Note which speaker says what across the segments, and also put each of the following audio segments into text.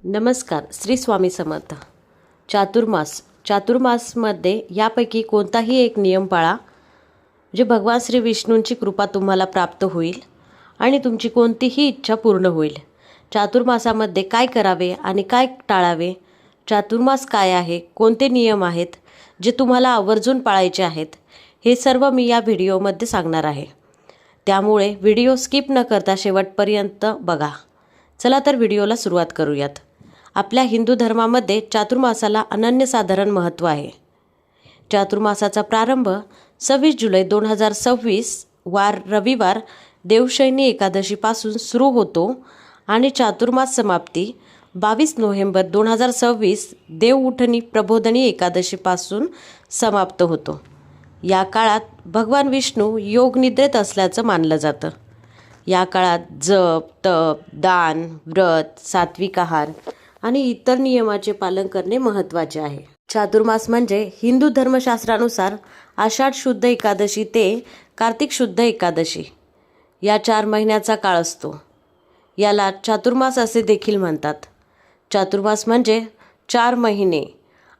Speaker 1: नमस्कार. श्री स्वामी समर्थ. चातुर्मासमध्ये यापैकी कोणताही एक नियम पाळा, जे भगवान श्री विष्णूंची कृपा तुम्हाला प्राप्त होईल आणि तुमची कोणतीही इच्छा पूर्ण होईल. चातुर्मासामध्ये काय करावे आणि काय टाळावे, चातुर्मास काय आहे, कोणते नियम आहेत जे तुम्हाला आवर्जून पाळायचे आहेत, हे सर्व मी या व्हिडिओमध्ये सांगणार आहे. त्यामुळे व्हिडिओ स्किप न करता शेवटपर्यंत बघा. चला तर व्हिडिओला सुरुवात करूयात. आपल्या हिंदू धर्मामध्ये चातुर्मासाला अनन्यसाधारण महत्त्व आहे. चातुर्मासाचा प्रारंभ 26 जुलै 2026 वार रविवार देवशयनी एकादशीपासून सुरू होतो आणि चातुर्मास समाप्ती 22 नोव्हेंबर 2026 देवउठणी प्रबोधनी एकादशीपासून समाप्त होतो. या काळात भगवान विष्णू योगनिद्रेत असल्याचं मानलं जातं. या काळात जप, तप, दान, व्रत, सात्विक आहार आणि इतर नियमाचे पालन करणे महत्त्वाचे आहे. चातुर्मास म्हणजे हिंदू धर्मशास्त्रानुसार आषाढ शुद्ध एकादशी ते कार्तिक शुद्ध एकादशी या 4 महिन्याचा काळ असतो. याला चातुर्मास असे देखील म्हणतात. चातुर्मास म्हणजे 4 महिने.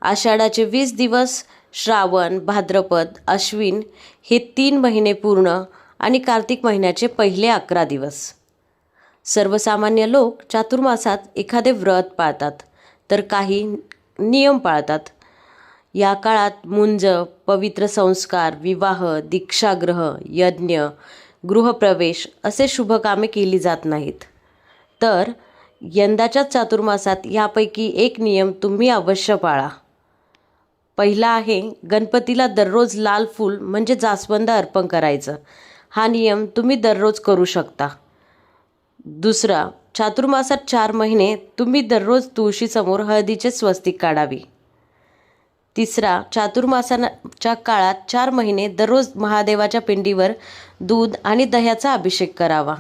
Speaker 1: आषाढाचे 20 दिवस, श्रावण, भाद्रपद, अश्विन हे 3 महिने पूर्ण आणि कार्तिक महिन्याचे पहिले 11 दिवस. सर्वसामान्य लोक चातुर्मासात एखादे व्रत पाळतात तर काही नियम पाळतात. या काळात मुंज, पवित्र संस्कार, विवाह, दीक्षाग्रह, यज्ञ, गृहप्रवेश असे शुभकामे केली जात नाहीत. तर यंदाच्या चातुर्मासात यापैकी एक नियम तुम्ही अवश्य पाळा. पहिला आहे गणपतीला दररोज लाल फूल म्हणजे जास्वंद अर्पण करायचं. हा नियम तुम्ही दररोज करू शकता. दुसरा, चातुर्मासात 4 महिने तुम्ही दररोज तुळशीसमोर हळदीचे स्वस्तिक काढावे. तिसरा, चातुर्मासाच्या काळात 4 महिने दररोज महादेवाच्या पिंडीवर दूध आणि दह्याचा अभिषेक करावा.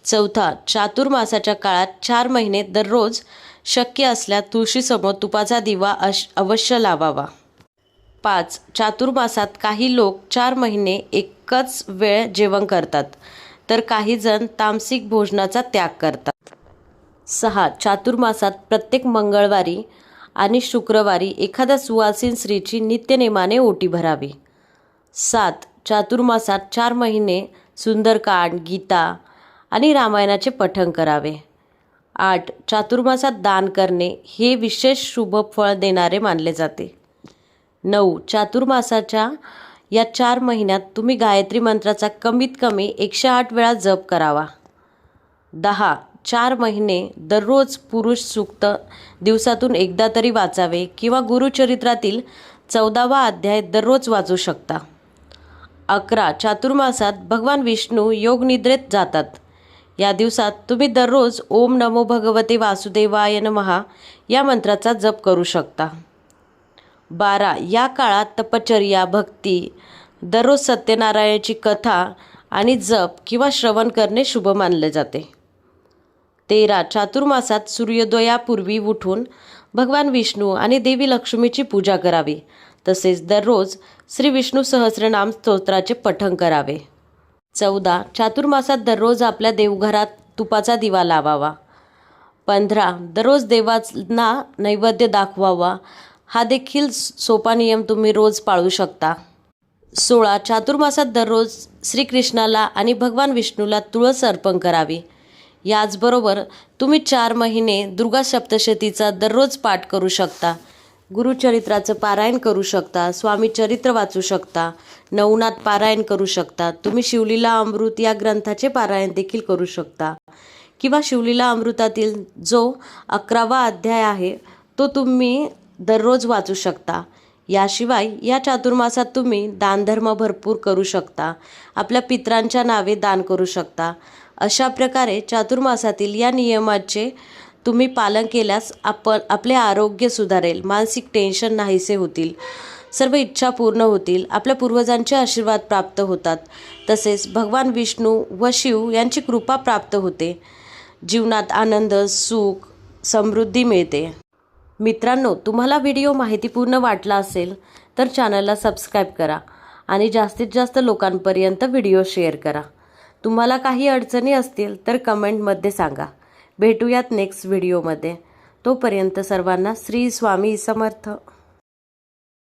Speaker 1: चौथा, चातुर्मासाच्या काळात 4 महिने दररोज शक्य असल्यास तुळशीसमोर तुपाचा दिवा अवश्य लावावा. 5. चातुर्मासात काही लोक 4 महिने एकच वेळ जेवण करतात तर काही जण तामसिक भोजनाचा त्याग करतात. 6. चातुर्मासात प्रत्येक मंगळवारी आणि शुक्रवारी एखाद्या सुवासिन स्त्रीची नित्यनेमाने ओटी भरावी. 7. चातुर्मासात 4 महिने सुंदरकांड, गीता आणि रामायणाचे पठण करावे. 8. चातुर्मासात दान करणे हे विशेष शुभ फळ देणारे मानले जाते. 9. चातुर्मासाच्या या 4 महिन्यात तुम्ही गायत्री मंत्राचा कमीत कमी 108 वेळा जप करावा. 10. 4 महिने दररोज पुरुष सूक्त दिवसातून एकदा तरी वाचावे किंवा गुरुचरित्रातील 14वा अध्याय दररोज वाचू शकता. 11. चातुर्मासात भगवान विष्णू योगनिद्रेत जातात. या दिवसात तुम्ही दररोज ओम नमो भगवते वासुदेवाय नमः या मंत्राचा जप करू शकता. 12. या काळात तपश्चर्या, भक्ती, दररोज सत्यनारायणाची कथा आणि जप किंवा श्रवण करणे शुभ मानले जाते. 13. चातुर्मासात सूर्योदयापूर्वी उठून भगवान विष्णू आणि देवी लक्ष्मीची पूजा करावी. तसेच दररोज श्री विष्णू सहस्रनाम स्तोत्राचे पठण करावे. 14. चातुर्मासात दररोज आपल्या देवघरात तुपाचा दिवा लावावा. 15. दररोज देवांना नैवेद्य दाखवावा. हा देखील सोपा नियम तुम्ही रोज पाळू शकता. 16. चातुर्मासात दररोज श्रीकृष्णाला आणि भगवान विष्णूला तुळस अर्पण करावी. याचबरोबर तुम्ही 4 महिने दुर्गा सप्तशतीचा दररोज पाठ करू शकता. गुरुचरित्राचं पारायण करू शकता. स्वामी चरित्र वाचू शकता. नवनाथ पारायण करू शकता. तुम्ही शिवलीला अमृत या ग्रंथाचे पारायण देखील करू शकता किंवा शिवलीला अमृतातील जो 11वा अध्याय आहे तो तुम्ही दररोज वाचू शकता. याशिवाय या चातुर्मासात तुम्ही दानधर्म भरपूर करू शकता. आपल्या पितरांच्या नावे दान करू शकता. अशा प्रकारे चातुर्मासातील या नियमाचे तुम्ही पालन केल्यास आपले आरोग्य सुधारेल, मानसिक टेन्शन नाहीसे होतील, सर्व इच्छा पूर्ण होतील, आपल्या पूर्वजांचे आशीर्वाद प्राप्त होतात, तसेच भगवान विष्णू व शिव यांची कृपा प्राप्त होते. जीवनात आनंद, सुख, समृद्धी मिळते. मित्रांनो, तुम्हाला व्हिडिओ माहितीपूर्ण वाटला असेल तर चॅनलला सबस्क्राईब करा आणि जास्तीत जास्त लोकांपर्यंत व्हिडिओ शेअर करा. तुम्हाला काही अडचणी असतील तर कमेंटमध्ये सांगा. भेटूयात नेक्स्ट व्हिडिओमध्ये. तोपर्यंत सर्वांना श्री स्वामी समर्थ.